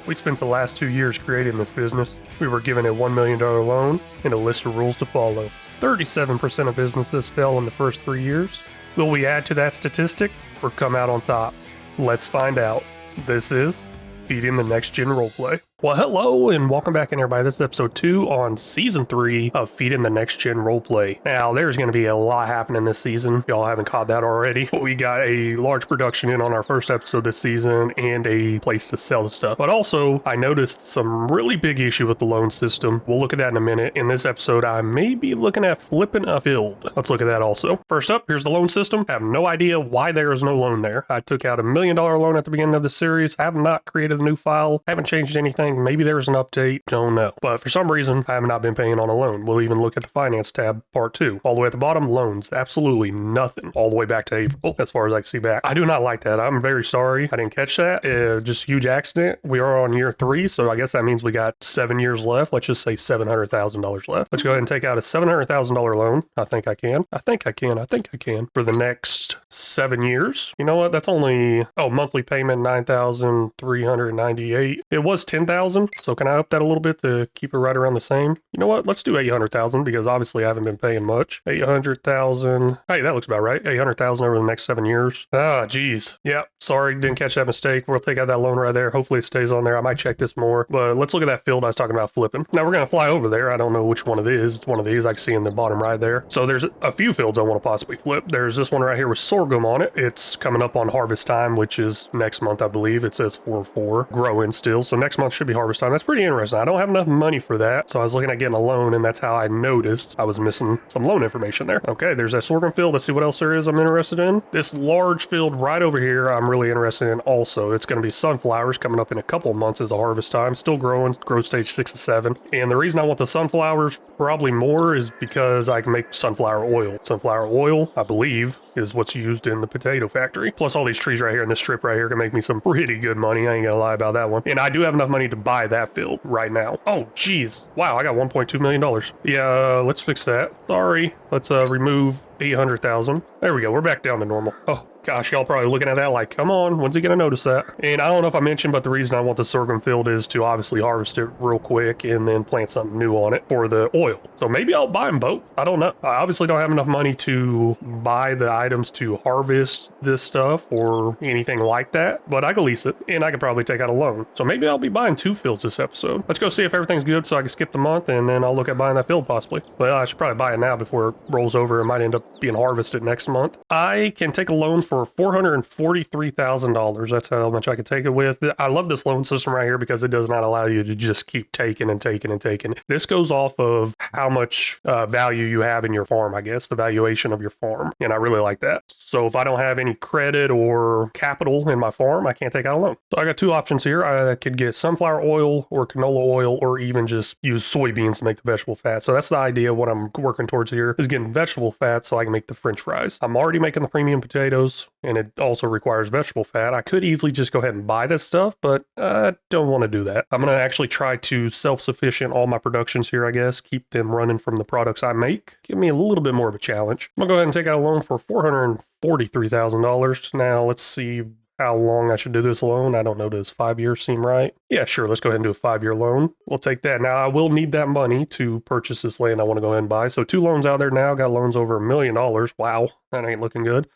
We spent the last 2 years creating this business. We were given a $1 million loan and a list of rules to follow. 37% of businesses fail in the first 3 years. Will we add to that statistic or come out on top? Let's find out. This is Feeding the Next Gen Roleplay. Well, hello and welcome back in, everybody. This is episode 2 on season 3 of Feeding the Next Gen Roleplay. Now, there's going to be a lot happening this season. Y'all haven't caught that already. We got a large production in on our first episode this season and a place to sell the stuff. But also, I noticed some really big issue with the loan system. We'll look at that in a minute. In this episode, I may be looking at flipping a field. Let's look at that also. First up, here's the loan system. I have no idea why there is no loan there. I took out a $1 million loan at the beginning of the series. I have not created a new file. Haven't changed anything. Maybe there's an update, don't know. But for some reason, I have not been paying on a loan. We'll even look at the finance tab, part 2. All the way at the bottom, loans, absolutely nothing. All the way back to April, as far as I can see back. I do not like that. I'm very sorry. I didn't catch that. Just a huge accident. We are on year 3, so I guess that means we got 7 years left. Let's just say $700,000 left. Let's go ahead and take out a $700,000 loan. I think I can. For the next 7 years. You know what? That's only, monthly payment, $9,398. It was $10,000. So can I up that a little bit to keep it right around the same? You know what? Let's do $800,000 because obviously I haven't been paying much. $800,000. Hey, that looks about right. $800,000 over the next 7 years. Ah, geez. Yeah, sorry, didn't catch that mistake. We'll take out that loan right there. Hopefully it stays on there. I might check this more, but let's look at that field I was talking about flipping. Now we're going to fly over there. I don't know which one it is. It's one of these I can see in the bottom right there. So there's a few fields I want to possibly flip. There's this one right here with sorghum on it. It's coming up on harvest time, which is next month, I believe. It says 4/4 growing still. So next month should be harvest time. That's pretty interesting. I don't have enough money for that, so I was looking at getting a loan, and that's how I noticed I was missing some loan information there. Okay, there's that sorghum field. Let's see what else there is I'm interested in. This large field right over here I'm really interested in also. It's going to be sunflowers coming up in a couple of months as a harvest time. Still growing, growth stage 6 to 7. And the reason I want the sunflowers probably more is because I can make sunflower oil. Sunflower oil, I believe, is what's used in the potato factory. Plus all these trees right here in this strip right here can make me some pretty good money. I ain't gonna lie about that one. And I do have enough money to buy that field right now. Oh, geez. Wow, I got $1.2 million. Yeah, let's fix that. Sorry. Let's remove 800,000. There we go. We're back down to normal. Oh, gosh, y'all probably looking at that like, come on, when's he going to notice that? And I don't know if I mentioned, but the reason I want the sorghum field is to obviously harvest it real quick and then plant something new on it for the oil. So maybe I'll buy them both. I don't know. I obviously don't have enough money to buy the items to harvest this stuff or anything like that, but I can lease it and I could probably take out a loan. So maybe I'll be buying 2 fields this episode. Let's go see if everything's good so I can skip the month and then I'll look at buying that field possibly. Well, I should probably buy it now before it rolls over. It might end up being harvested next month. I can take a loan for $443,000. That's how much I can take it with. I love this loan system right here because it does not allow you to just keep taking and taking and taking. This goes off of how much value you have in your farm, I guess, the valuation of your farm. And I really like that. So if I don't have any credit or capital in my farm, I can't take out a loan. So I got 2 options here. I could get sunflower oil or canola oil or even just use soybeans to make the vegetable fat. So that's the idea. What I'm working towards here is getting vegetable fat so I can make the French fries. I'm already making the premium potatoes and it also requires vegetable fat. I could easily just go ahead and buy this stuff, but I don't want to do that. I'm going to actually try to self-sufficient all my productions here, I guess, keep them running from the products I make. Give me a little bit more of a challenge. I'm going to go ahead and take out a loan for $443,000. Now let's see how long I should do this loan. I don't know. Does 5 years seem right? Yeah, sure. Let's go ahead and do a 5-year loan. We'll take that. Now, I will need that money to purchase this land I want to go ahead and buy. So 2 loans out there now. Got loans over $1 million. Wow, that ain't looking good.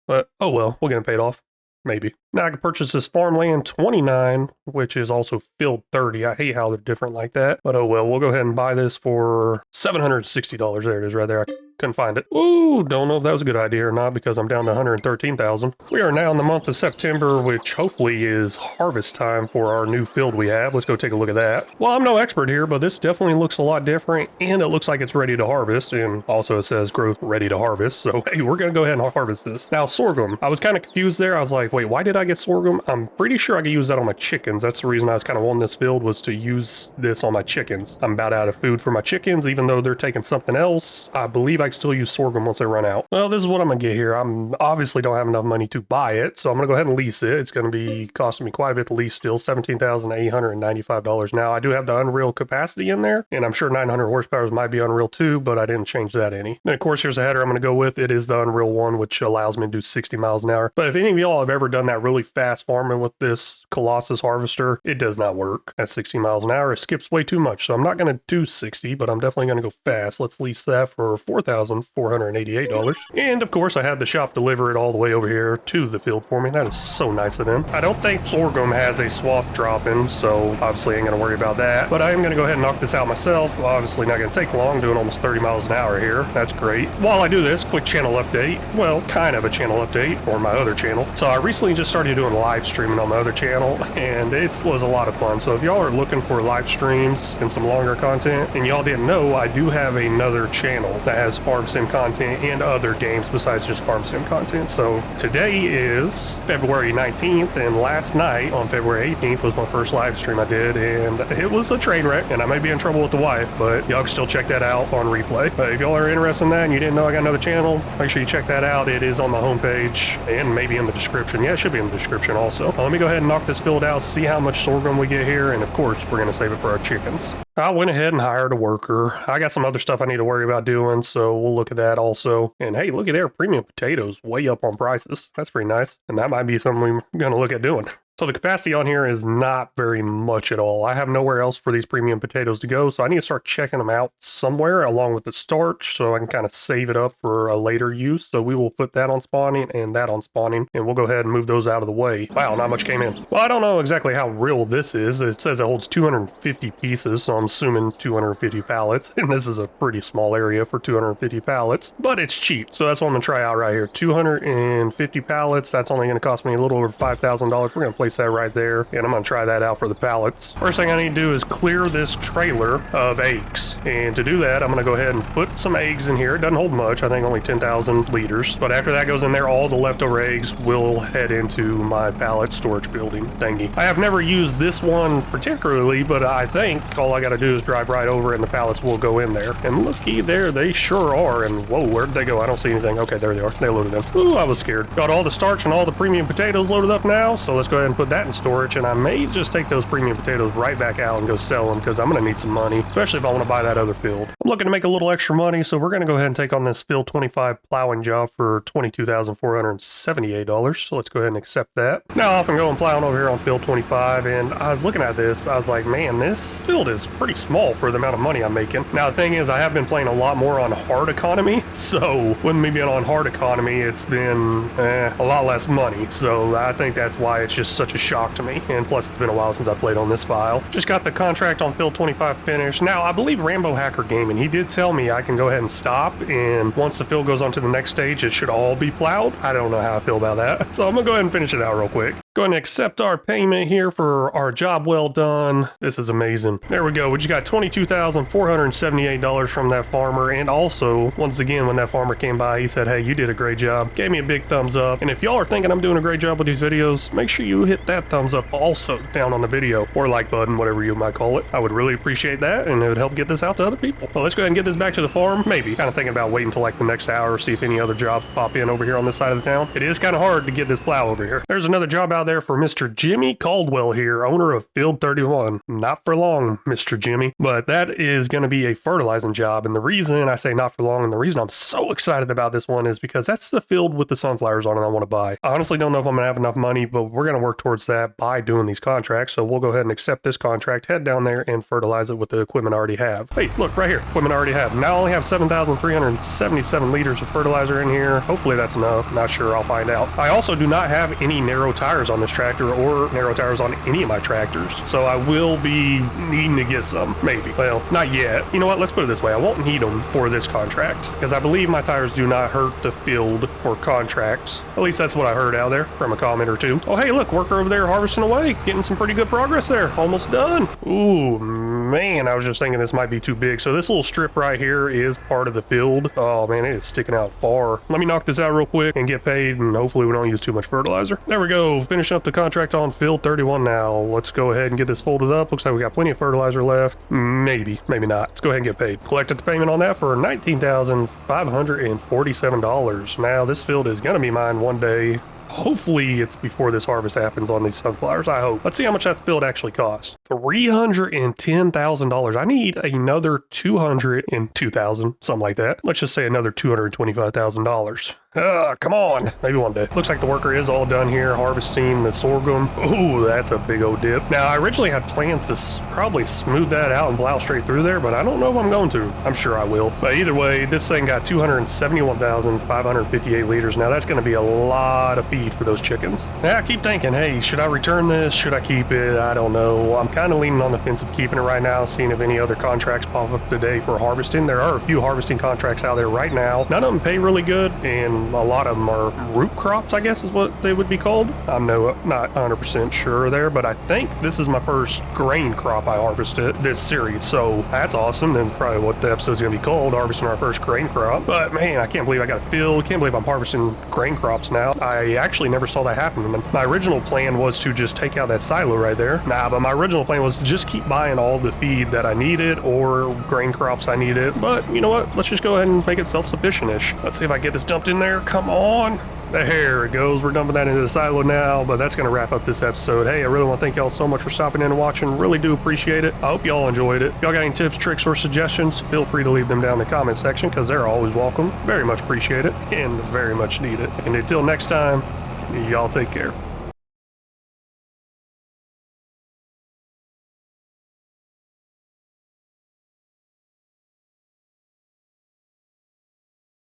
But, oh well, we'll get it paid off. Maybe. Now I can purchase this farmland 29, which is also field 30. I hate how they're different like that. But oh well, we'll go ahead and buy this for $760. There it is right there. I couldn't find it. Ooh, don't know if that was a good idea or not because I'm down to 113,000. We are now in the month of September, which hopefully is harvest time for our new field we have. Let's go take a look at that. Well, I'm no expert here, but this definitely looks a lot different and it looks like it's ready to harvest. And also it says growth ready to harvest. So hey, we're going to go ahead and harvest this. Now sorghum, I was kind of confused there. I was like, wait, why did I get sorghum? I'm pretty sure I could use that on my chickens. That's the reason I was kind of wanting this field, was to use this on my chickens. I'm about out of food for my chickens, even though they're taking something else. I believe I can still use sorghum once they run out. Well, this is what I'm gonna get here. I'm obviously don't have enough money to buy it, so I'm gonna go ahead and lease it. It's gonna be costing me quite a bit to lease still, $17,895. Now I do have the Unreal capacity in there, and I'm sure 900 horsepower might be Unreal too, but I didn't change that any. Then of course here's the header I'm gonna go with. It is the Unreal one, which allows me to do 60 miles an hour. But if any of y'all have ever done that really fast farming with this Colossus harvester, it does not work at 60 miles an hour. It skips way too much. So I'm not going to do 60, but I'm definitely going to go fast. Let's lease that for $4,488. And of course, I had the shop deliver it all the way over here to the field for me. That is so nice of them. I don't think sorghum has a swath drop-in, so obviously I ain't going to worry about that. But I am going to go ahead and knock this out myself. Obviously not going to take long, doing almost 30 miles an hour here. That's great. While I do this, quick channel update. Well, kind of a channel update for my other channel. So I recently just started doing live streaming on my other channel, and it was a lot of fun. So if y'all are looking for live streams and some longer content, and y'all didn't know, I do have another channel that has farm sim content and other games besides just farm sim content. So today is February 19th, and last night on February 18th was my first live stream I did, and it was a train wreck, and I may be in trouble with the wife, but y'all can still check that out on replay. But if y'all are interested in that and you didn't know I got another channel, make sure you check that out. It is on the homepage and maybe in the description. Yeah, it should be in the description also. Let me go ahead and knock this field out, see how much sorghum we get here, and of course we're going to save it for our chickens. I went ahead and hired a worker. I got some other stuff I need to worry about doing, so we'll look at that also. And hey, look at there, premium potatoes way up on prices. That's pretty nice, and that might be something we're going to look at doing. So the capacity on here is not very much at all. I have nowhere else for these premium potatoes to go, so I need to start checking them out somewhere along with the starch so I can kind of save it up for a later use. So we will put that on spawning and that on spawning, and we'll go ahead and move those out of the way. Wow, not much came in. Well, I don't know exactly how real this is. It says it holds 250 pieces, so I'm assuming 250 pallets, and this is a pretty small area for 250 pallets, but it's cheap, so that's what I'm going to try out right here. 250 pallets, that's only going to cost me a little over $5,000. We're going to place that right there, and I'm going to try that out for the pallets. First thing I need to do is clear this trailer of eggs, and to do that I'm going to go ahead and put some eggs in here. It doesn't hold much, I think only 10,000 liters, but after that goes in there, all the leftover eggs will head into my pallet storage building thingy. I have never used this one particularly, but I think all I got to do is drive right over and the pallets will go in there. And looky there, they sure are. And whoa, where'd they go? I don't see anything. Okay, there they are. They loaded them. Ooh, I was scared. Got all the starch and all the premium potatoes loaded up now, so let's go ahead and put that in storage, and I may just take those premium potatoes right back out and go sell them because I'm going to need some money, especially if I want to buy that other field. I'm looking to make a little extra money, so we're going to go ahead and take on this field 25 plowing job for $22,478. So let's go ahead and accept that. Now off and go and plowing over here on field 25, and I was looking at this, I was like, man, this field is pretty small for the amount of money I'm making. Now the thing is, I have been playing a lot more on hard economy, so with me being on hard economy, it's been a lot less money, so I think that's why it's just such a shock to me, and plus it's been a while since I played on this file. Just got the contract on field 25 finished. Now I believe Rambo Hacker Gaming, he did tell me I can go ahead and stop, and once the field goes on to the next stage it should all be plowed. I don't know how I feel about that, so I'm gonna go ahead and finish it out real quick. Go ahead and accept our payment here for our job well done. This is amazing. There we go. We just got $22,478 from that farmer. And also, once again, when that farmer came by, he said, hey, you did a great job. Gave me a big thumbs up. And if y'all are thinking I'm doing a great job with these videos, make sure you hit that thumbs up also down on the video, or like button, whatever you might call it. I would really appreciate that, and it would help get this out to other people. Well, let's go ahead and get this back to the farm. Maybe. Kind of thinking about waiting until like the next hour, see if any other jobs pop in over here on this side of the town. It is kind of hard to get this plow over here. There's another job out there for Mr. Jimmy Caldwell here, owner of Field 31. Not for long, Mr. Jimmy, but that is going to be a fertilizing job. And the reason I say not for long, and the reason I'm so excited about this one is because that's the field with the sunflowers on it I want to buy. I honestly don't know if I'm going to have enough money, but we're going to work towards that by doing these contracts. So we'll go ahead and accept this contract, head down there and fertilize it with the equipment I already have. Hey, look right here, equipment I already have. Now I only have 7,377 liters of fertilizer in here. Hopefully that's enough. Not sure, I'll find out. I also do not have any narrow tires on this tractor or narrow tires on any of my tractors, so I will be needing to get some, maybe. Well, not yet. You know what, let's put it this way, I won't need them for this contract, because I believe my tires do not hurt the field for contracts. At least that's what I heard out there from a comment or two. Oh hey, look, worker over there harvesting away, getting some pretty good progress there, almost done. Ooh, man, I was just thinking this might be too big. So this little strip right here is part of the field. Oh man, it is sticking out far. Let me knock this out real quick and get paid, and hopefully we don't use too much fertilizer. There we go, finish up the contract on field 31 now. Let's go ahead and get this folded up. Looks like we got plenty of fertilizer left. Maybe, maybe not. Let's go ahead and get paid. Collected the payment on that for $19,547. Now this field is gonna be mine one day. Hopefully it's before this harvest happens on these sunflowers, I hope. Let's see how much that field actually cost. $310,000. I need another 202,000, something like that. Let's just say another $225,000. Come on. Maybe one day. Looks like the worker is all done here, harvesting the sorghum. Ooh, that's a big old dip. Now, I originally had plans to probably smooth that out and plow straight through there, but I don't know if I'm going to. I'm sure I will. But either way, this thing got 271,558 liters. Now, that's going to be a lot of feed for those chickens. Now, I keep thinking, hey, should I return this? Should I keep it? I don't know. I'm kind of leaning on the fence of keeping it right now, seeing if any other contracts pop up today for harvesting. There are a few harvesting contracts out there right now. None of them pay really good, and a lot of them are root crops, I guess is what they would be called. I'm not 100% sure there, but I think this is my first grain crop I harvested this series, so that's awesome. Then probably what the episode's gonna be called, harvesting our first grain crop. But man, I can't believe I got a field. Can't believe I'm harvesting grain crops now. I actually never saw that happen. My original plan was to just take out that silo right there. But my original plan was to just keep buying all the feed that I needed or grain crops I needed. But you know what? Let's just go ahead and make it self-sufficient-ish. Let's see if I get this dumped in there. Come on. There it goes. We're dumping that into the silo now, but that's going to wrap up this episode. Hey, I really want to thank y'all so much for stopping in and watching. Really do appreciate it. I hope y'all enjoyed it. If y'all got any tips, tricks, or suggestions, feel free to leave them down in the comment section because they're always welcome. Very much appreciate it and very much need it. And until next time, y'all take care.